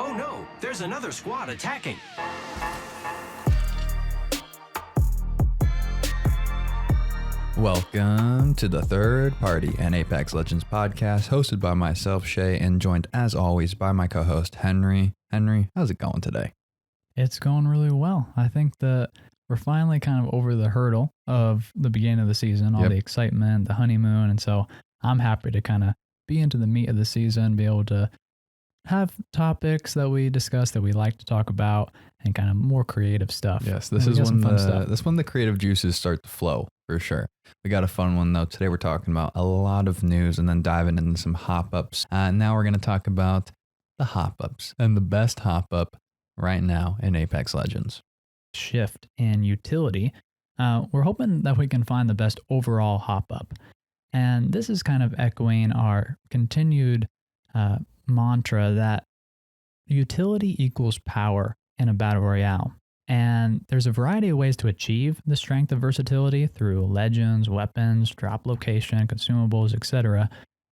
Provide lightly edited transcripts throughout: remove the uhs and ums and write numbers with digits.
Oh no, there's another squad attacking. Welcome to the Third Party, an Apex Legends podcast hosted by myself, Shay, and joined as always by my co-host, Henry. Henry, how's it going today? It's going really well. I think that we're finally kind of over the hurdle of the beginning of the season, all the excitement, the honeymoon. And so I'm happy to kind of be into the meat of the season, be able to have topics that we discuss that we like to talk about and kind of more creative stuff. Yes, this is when the creative juices start to flow for sure. We got a fun one though. Today we're talking about a lot of news and then diving into some hop-ups. Now we're going to talk about the hop-ups and the best hop-up right now in Apex Legends. Shift in utility. We're hoping that we can find the best overall hop-up. And this is kind of echoing our continued mantra that utility equals power in a battle royale. And there's a variety of ways to achieve the strength of versatility through legends, weapons, drop location, consumables, etc.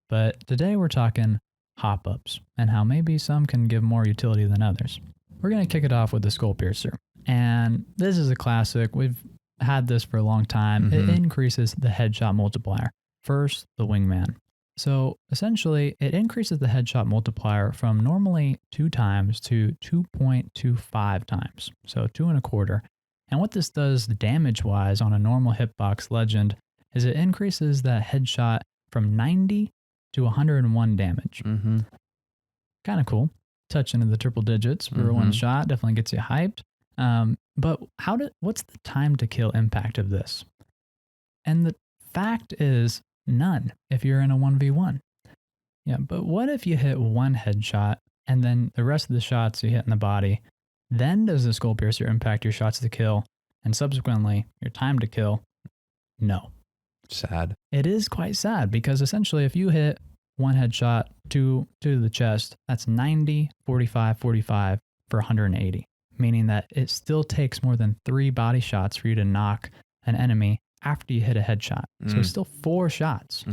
But today we're talking hop-ups and how maybe some can give more utility than others. We're going to kick it off with the Skull Piercer. And this is a classic. We've had this for a long time. It increases the headshot multiplier. First, the wingman. So essentially, it increases the headshot multiplier from normally 2 times to 2.25 times. So 2.25. And what this does damage-wise on a normal hitbox legend is it increases that headshot from 90 to 101 damage. Kind of cool. Touch into the triple digits for one shot. Definitely gets you hyped. But what's the time to kill impact of this? And the fact is, none if you're in a 1v1. Yeah, but what if you hit one headshot and then the rest of the shots you hit in the body, then does the Skull Piercer impact your shots to kill and subsequently your time to kill? No. Sad. It is quite sad because essentially if you hit one headshot to the chest, that's 90, 45, 45 for 180, meaning that it still takes more than 3 body shots for you to knock an enemy after you hit a headshot. So it's still 4 shots,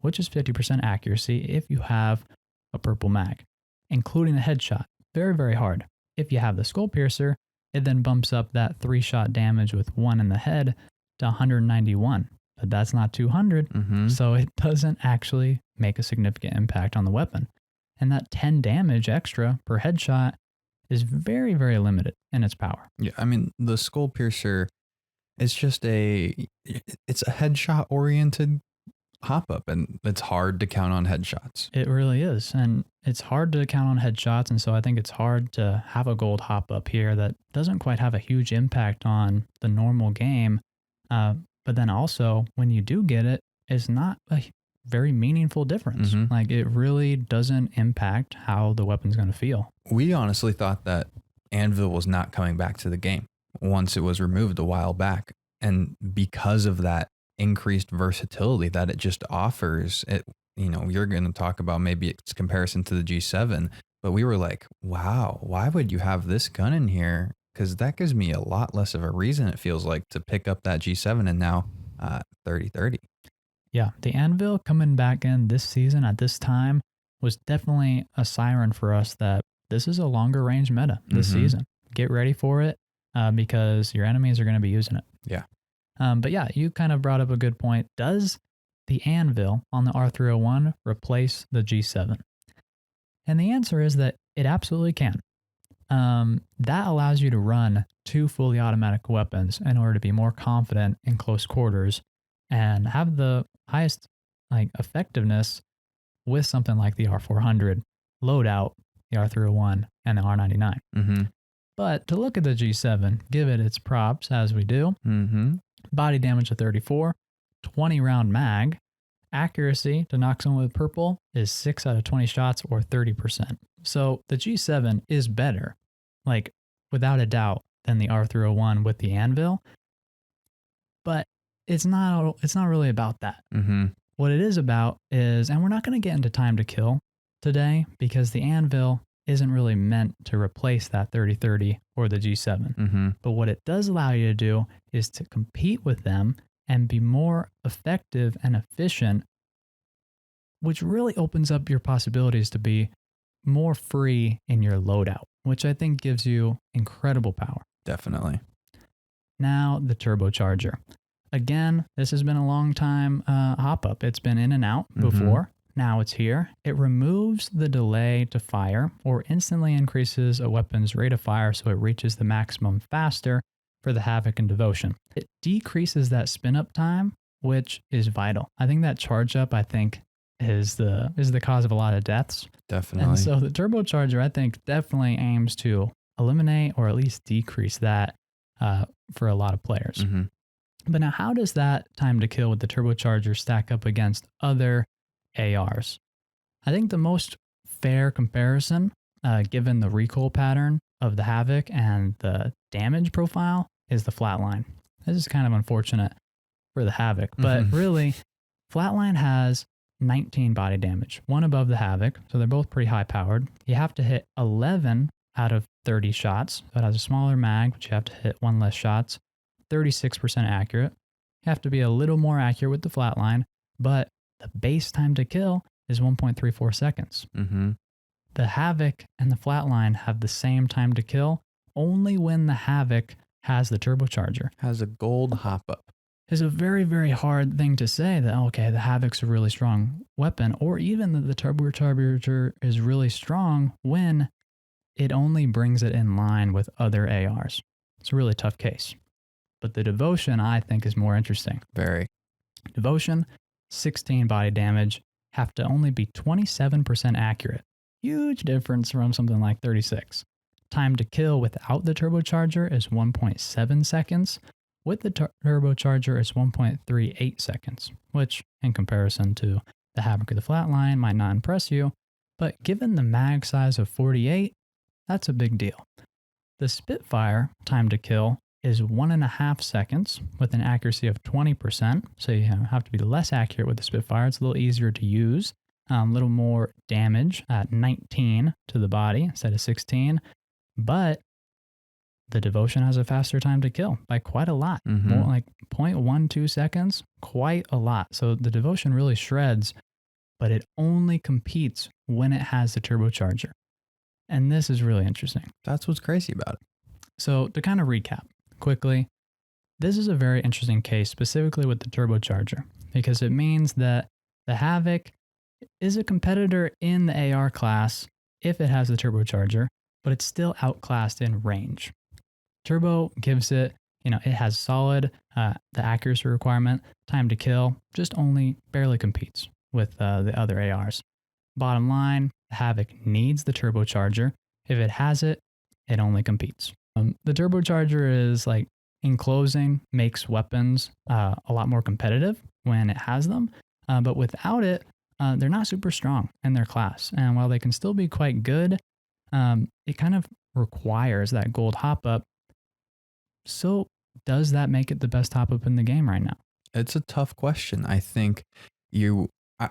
which is 50% accuracy if you have a purple mag, including the headshot. Very, very hard. If you have the Skull Piercer, it then bumps up that 3-shot damage with 1 in the head to 191. But that's not 200, so it doesn't actually make a significant impact on the weapon. And that 10 damage extra per headshot is very, very limited in its power. Yeah, I mean, the Skull Piercer, it's a headshot oriented hop up and it's hard to count on headshots. It really is. And it's hard to count on headshots. And so I think it's hard to have a gold hop up here that doesn't quite have a huge impact on the normal game. But then also when you do get it, it's not a very meaningful difference. Like it really doesn't impact how the weapon's going to feel. We honestly thought that Anvil was not coming back to the game once it was removed a while back. And because of that increased versatility that it just offers, you're going to talk about maybe its comparison to the G7, but we were like, wow, why would you have this gun in here? Because that gives me a lot less of a reason, it feels like, to pick up that G7 and now 30-30. Yeah, the Anvil coming back in this season at this time was definitely a siren for us that this is a longer range meta this season. Get ready for it because your enemies are going to be using it. Yeah. But yeah, you kind of brought up a good point. Does the Anvil on the R301 replace the G7? And the answer is that it absolutely can. That allows you to run 2 fully automatic weapons in order to be more confident in close quarters and have the highest effectiveness with something like the R400 loadout, the R301, and the R99. But to look at the G7, give it its props as we do. Body damage of 34, 20 round mag, accuracy to knock someone with purple is 6 out of 20 shots or 30%. So the G7 is better, without a doubt, than the R301 with the Anvil. But it's not really about that. What it is about is, and we're not going to get into time to kill today because the Anvil isn't really meant to replace that 30-30 or the G7. But what it does allow you to do is to compete with them and be more effective and efficient, which really opens up your possibilities to be more free in your loadout, which I think gives you incredible power. Definitely. Now, the turbocharger. Again, this has been a long time hop up. It's been in and out before. Now it's here. It removes the delay to fire or instantly increases a weapon's rate of fire so it reaches the maximum faster for the Havoc and Devotion. It decreases that spin up time, which is vital. I think that charge up, is the cause of a lot of deaths. Definitely. And so the turbocharger, I think, definitely aims to eliminate or at least decrease that for a lot of players. But now, how does that time to kill with the turbocharger stack up against other ARs? I think the most fair comparison, given the recoil pattern of the Havoc and the damage profile, is the Flatline. This is kind of unfortunate for the Havoc, but really, Flatline has 19 body damage, one above the Havoc, so they're both pretty high powered. You have to hit 11 out of 30 shots. So it has a smaller mag, but you have to hit one less shots. 36% accurate. You have to be a little more accurate with the Flatline, but the base time to kill is 1.34 seconds. The Havoc and the Flatline have the same time to kill only when the Havoc has the turbocharger. Has a gold hop up. It's a very, very hard thing to say that, okay, the Havoc's a really strong weapon, or even that the turbocharger is really strong when it only brings it in line with other ARs. It's a really tough case. But the Devotion, I think, is more interesting. Very. Devotion, 16 body damage, have to only be 27% accurate. Huge difference from something like 36. Time to kill without the turbocharger is 1.7 seconds. With the turbocharger, it's 1.38 seconds, which in comparison to the Havoc or the Flatline might not impress you, but given the mag size of 48, that's a big deal. The Spitfire time to kill is 1.5 seconds with an accuracy of 20%. So you have to be less accurate with the Spitfire. It's a little easier to use, a little more damage at 19 to the body instead of 16. But the Devotion has a faster time to kill by quite a lot, more like 0.12 seconds, quite a lot. So the Devotion really shreds, but it only competes when it has the turbocharger. And this is really interesting. That's what's crazy about it. So to kind of recap quickly, this is a very interesting case specifically with the turbocharger because it means that the Havoc is a competitor in the AR class if it has the turbocharger, but it's still outclassed in range. Turbo gives it, it has solid, the accuracy requirement, time to kill, just only barely competes with the other ARs. Bottom line, the Havoc needs the turbocharger. If it has it, it only competes. The turbocharger is like, in closing, makes weapons a lot more competitive when it has them, but without it, they're not super strong in their class. And while they can still be quite good, it kind of requires that gold hop up. So does that make it the best hop up in the game right now? It's a tough question. I think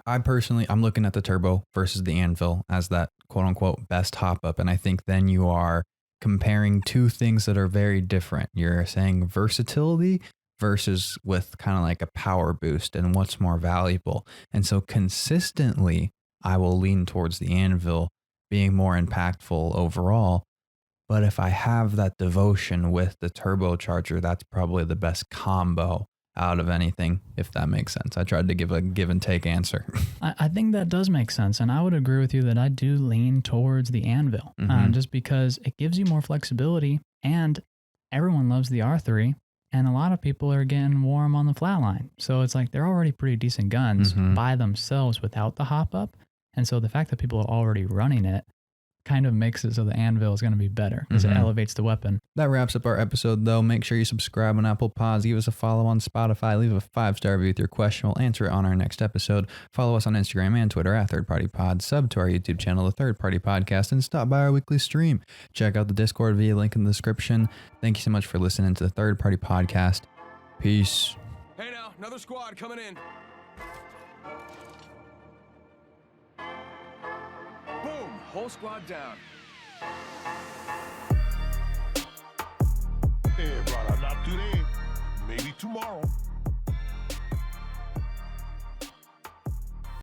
I personally, I'm looking at the Turbo versus the Anvil as that quote unquote best hop up. And I think then you are comparing two things that are very different. You're saying versatility versus with kind of like a power boost and what's more valuable. And so consistently, I will lean towards the Anvil being more impactful overall. But if I have that Devotion with the turbocharger, that's probably the best combo out of anything, if that makes sense. I tried to give a give and take answer. I think that does make sense. And I would agree with you that I do lean towards the Anvil, just because it gives you more flexibility and everyone loves the R3 and a lot of people are getting warm on the Flatline. So it's like they're already pretty decent guns by themselves without the hop up. And so the fact that people are already running it kind of makes it so the Anvil is going to be better because it elevates the weapon. That wraps up our episode though. Make sure you subscribe on Apple Pods, give us a follow on Spotify, leave a 5-star review with your question. We'll answer it on our next episode. Follow us on Instagram and Twitter at Third Party Pod, sub to our YouTube channel, The Third Party Podcast, and stop by our weekly stream. Check out the Discord via link in the description. Thank you so much for listening to the Third Party Podcast. Peace. Hey now, another squad coming in. Boom, whole squad down. Hey, brother, not today. Maybe tomorrow.